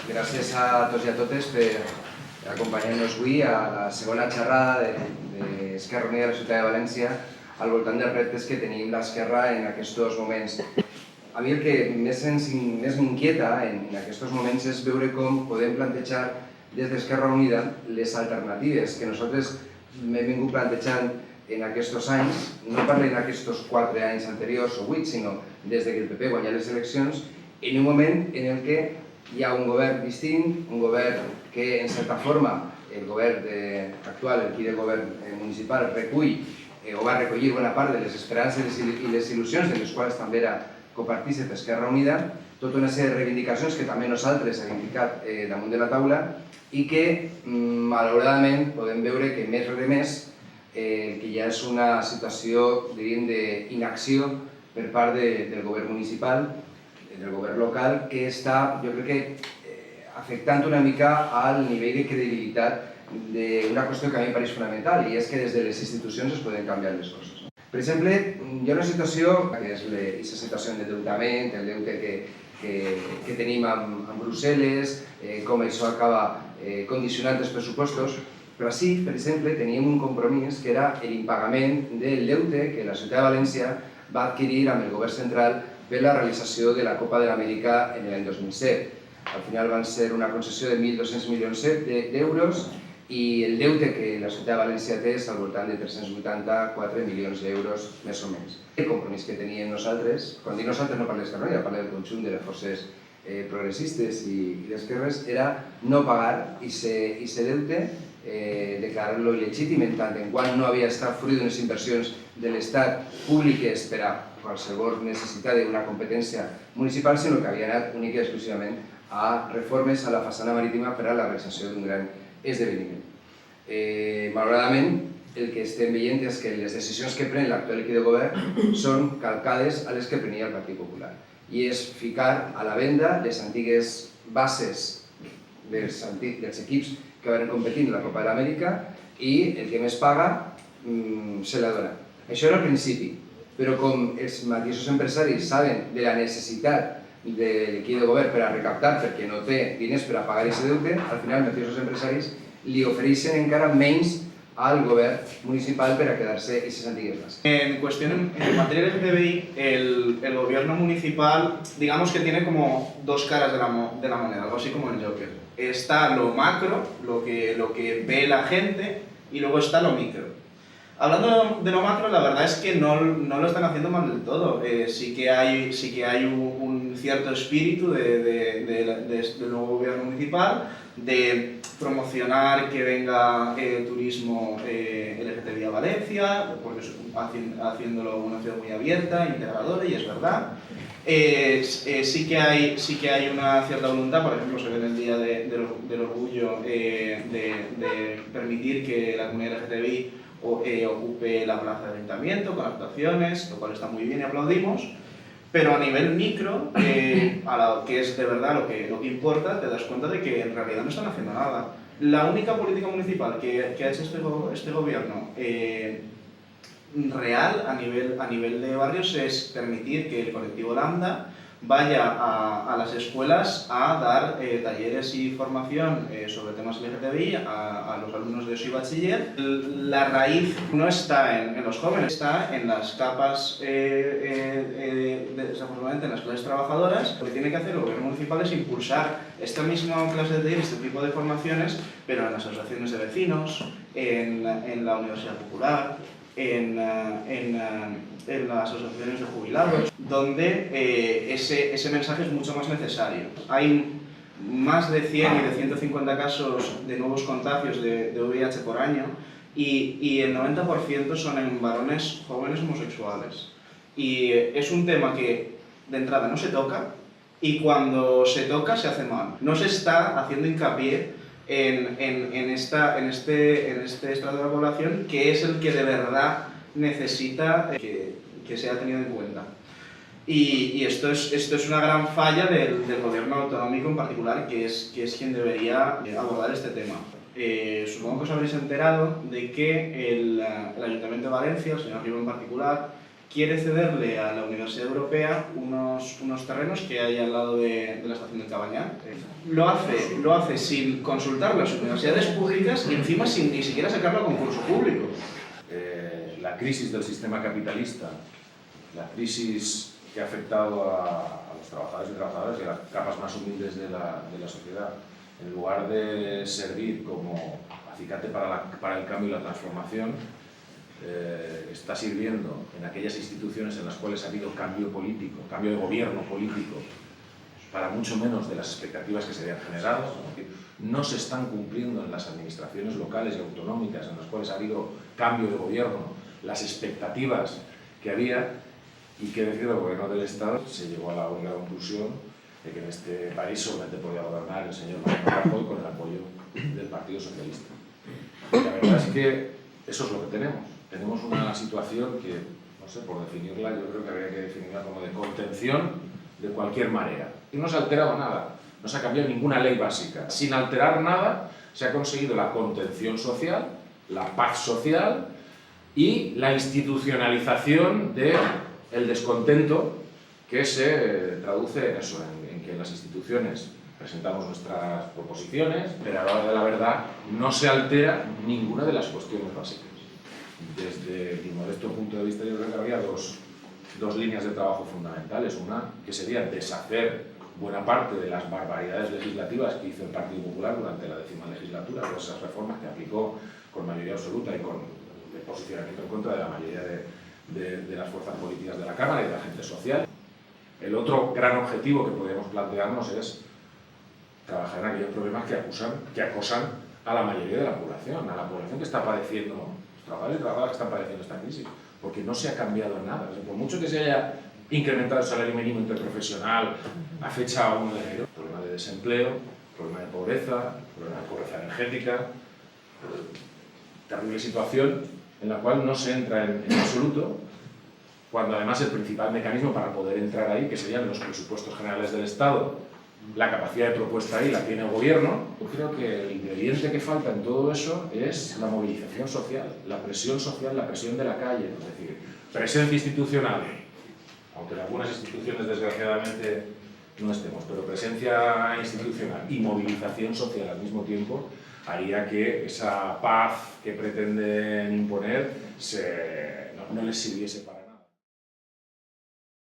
Gràcies a tots i a totes per acompanyar-nos avui a la segona xerrada d'Esquerra Unida de la Ciutat de València al voltant dels reptes que tenim l'Esquerra en aquests moments. A mi el que més m'inquieta en aquests moments és veure com podem plantejar des d'Esquerra Unida les alternatives que nosaltres hem vingut plantejant en aquests anys, no parlem d'aquests 4 anys anteriors o 8, sinó des que el PP guanya les eleccions, en un moment en el que hi ha un govern distint, un govern que, en certa forma, el govern actual, el de govern municipal, recull o va recollir bona part de les esperances i les il·lusions de les quals també era copartícip Esquerra Unida, tota una sèrie de reivindicacions que també nosaltres hem indicat damunt de la taula i que, malauradament, podem veure que més rere més que ja és una situació, diríem, d'inacció per part del govern municipal, del govern local, que està, jo crec que, afectant una mica al nivell de credibilitat d'una qüestió que a mi em pareix fonamental, i és que des de les institucions es poden canviar les coses. Per exemple, hi ha una situació, que és aquesta situació d'endeutament, el deute que tenim amb Brussel·les, com això acaba condicionant els pressupostos, però sí, per exemple, teníem un compromís que era l'impagament del deute que la Ciutat de València va adquirir amb el govern central per la realització de la Copa de l'Amèrica en l'any 2007. Al final van ser una concessió de 1.200 milions d'euros i el deute que la Ciutat de València té és al voltant de 384 milions d'euros, més o menys. El compromís que teníem nosaltres, quan dic nosaltres no parlo d'Esquerra Unida, parlo del conjunt de les forces progressistes i d'esquerres, era no pagar aquest deute, declarar-lo il·legítim en tant en quant no havia estat fruit d'unes inversions de l'Estat públiques per a qualsevol necessitat d'una competència municipal, sinó que havia anat únicament i exclusivament a reformes a la façana marítima per a la realització d'un gran esdeveniment. Malauradament, el que estem veient és que les decisions que pren l'actual equip de govern són calcades a les que prenia el Partit Popular, i és ficar a la venda les antigues bases dels equips que van competir en la Copa de l'Amèrica i el que més paga se la dona. Això era al principi, però com els mateixos empresaris saben de la necessitat de l'equip de govern per a recaptar perquè no té diners per a pagar aquest deute, al final els mateixos empresaris li ofereixen encara menys al govern municipal para quedarse esas antiguas bases. En materia LGTBI, el gobierno municipal, digamos que tiene como dos caras de la moneda, algo así como el Joker. Está lo macro, lo que ve la gente, y luego está lo micro. Hablando de lo macro, la verdad es que no lo están haciendo mal del todo. Sí que hay un cierto espíritu del nuevo gobierno municipal de promocionar que venga turismo LGTBI a Valencia, porque haciéndolo una ciudad muy abierta, integradora, y es verdad. Sí que hay una cierta voluntad, por ejemplo, se ve en el Día del Orgullo, de permitir que la comunidad LGTBI ocupe la plaza del ayuntamiento con actuaciones, lo cual está muy bien y aplaudimos. Pero a nivel micro, que es de verdad lo que importa, te das cuenta de que en realidad no están haciendo nada. La única política municipal que ha hecho este gobierno real a nivel de barrios es permitir que el colectivo Lambda vaya a las escuelas a dar talleres y formación sobre temas LGTBI a los alumnos de su bachiller. La raíz no está en los jóvenes, está en las capas, desafortunadamente en las clases trabajadoras. Lo que tiene que hacer el gobierno municipal es impulsar esta misma clase de taller, este tipo de formaciones, pero en las asociaciones de vecinos, en la Universidad Popular, en las asociaciones de jubilados, donde ese mensaje es mucho más necesario. Hay más de 100 y de 150 casos de nuevos contagios de VIH por año y el 90% son en varones jóvenes homosexuales. Y es un tema que de entrada no se toca y cuando se toca se hace mal. No se está haciendo hincapié en este estrato de la población, que es el que de verdad necesita que sea tenido en cuenta. Y esto es una gran falla del gobierno autonómico en particular, que es quien debería abordar este tema. Supongo que os habréis enterado de que el Ayuntamiento de Valencia, el señor Ribó en particular, quiere cederle a la Universidad Europea unos terrenos que hay al lado de la estación de Cabañal. Lo hace sin consultar las universidades públicas y encima sin ni siquiera sacarlo a concurso público. La crisis del sistema capitalista, la crisis que ha afectado a los trabajadores y trabajadoras y a las capas más humildes de la sociedad, en lugar de servir como acicate para el cambio y la transformación, está sirviendo en aquellas instituciones en las cuales ha habido cambio político, cambio de gobierno político, para mucho menos de las expectativas que se habían generado. No se están cumpliendo en las administraciones locales y autonómicas en las cuales ha habido cambio de gobierno las expectativas que había, y que decir del gobierno del Estado se llegó a la única conclusión de que en este país solamente podía gobernar el señor Mariano Rajoy con el apoyo del Partido Socialista. Y la verdad es que eso es lo que tenemos. Tenemos una situación que, no sé, por definirla, yo creo que habría que definirla como de contención de cualquier manera. Y no se ha alterado nada, no se ha cambiado ninguna ley básica. Sin alterar nada, se ha conseguido la contención social, la paz social y la institucionalización del descontento, que se traduce en eso, en que las instituciones presentamos nuestras proposiciones, pero a la hora de la verdad no se altera ninguna de las cuestiones básicas. Desde mi modesto punto de vista, yo creo que había dos líneas de trabajo fundamentales. Una, que sería deshacer buena parte de las barbaridades legislativas que hizo el Partido Popular durante la 10ª legislatura, todas esas reformas que aplicó con mayoría absoluta y con el posicionamiento en contra de la mayoría de las fuerzas políticas de la Cámara y de la gente social. El otro gran objetivo que podríamos plantearnos es trabajar en aquellos problemas que acosan a la mayoría de la población que está padeciendo, los trabajadores y trabajadoras que están padeciendo esta crisis, porque no se ha cambiado nada. O sea, por mucho que se haya incrementado el salario mínimo interprofesional a fecha 1 de enero, problema de desempleo, problema de pobreza energética, terrible situación en la cual no se entra en absoluto, cuando además el principal mecanismo para poder entrar ahí, que serían los presupuestos generales del Estado, la capacidad de propuesta ahí la tiene el gobierno. Yo creo que el ingrediente que falta en todo eso es la movilización social, la presión de la calle, es decir, presencia institucional, aunque en algunas instituciones desgraciadamente no estemos, pero presencia institucional y movilización social al mismo tiempo haría que esa paz que pretenden imponer no les sirviese para